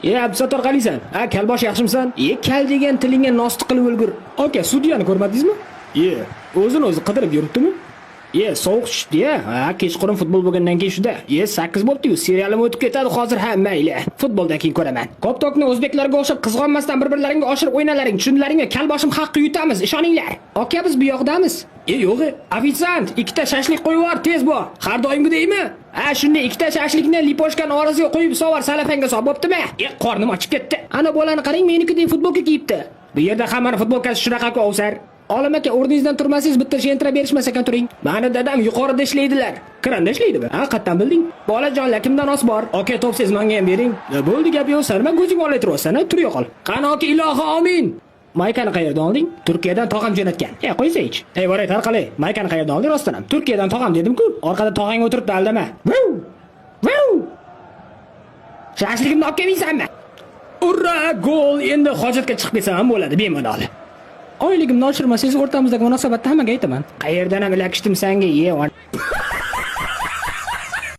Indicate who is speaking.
Speaker 1: Abdusattor qalisan? Kalbosh yaxshimisan? Kal degan tilingga nosti qilib o'lgur. Aka, sudyani ko'rmadingizmi? O'zini o'zi qidirib yuribdimi? Sovuq tushdi-ya. Kechqurun futbol bo'lgandan keyin shuda. 8 bo'ldi-yu, serialim o'tib ketadi hozir. Mayli. Futboldan keyin ko'raman. Koptokni o'zbeklarga o'xshab qizg'onmasdan bir-birlaringga oshirib o'ynalaring. Tushundilaringmi? Kalboshim haqqi yutamiz, ishoninglar. Aka, biz bu yoqdamiz. Yo'g'i, ofitsiant, ikkita shashlik qo'yib yubor, tez bo'l. Har doimgidaymi? Shunday ikkita shashlikni liposhkan orasiga qo'yib sovar salafanga solib bo'ptimi? Qornim ochib ketdi. Ana bolani qarang, menikidek futbolka kiyibdi. Bu yerda hammani futbolkasi shunaqa-ku ovsar. Olim aka, o'rningizdan turmasangiz bitta shentira berishmas ekan turing. Mani dadam yuqorida ishlaydilar. Kiranda ishlaydimi? Qayerdan bilding? Bolajonlar, kimdan os bor? Aka, topsiz menga ham bering. Bo'ldi, gap yo'q, nima ko'zing olay turibsan, tur yo'qol. Qani aka, ilohi amin. Maykani qayerdan olding? Turkiyadan tog'am jo'natgan. Qo'ysaychi. Voray, tarqalay. Maykani qayerdan olding rostdan ham? Turkiyadan tog'am dedim-ku. Orqada tog'ang o'tiribdi, aldama. Shashligimni olib kelmaysanmi? Urra, gol! Endi hojatga chiqib ketsam ham bo'ladi, bemalol. Oyligimni oshirmasangiz o'rtamizdagi munosabatni hammaga aytaman. Qayerdan ham ilakishdim senga,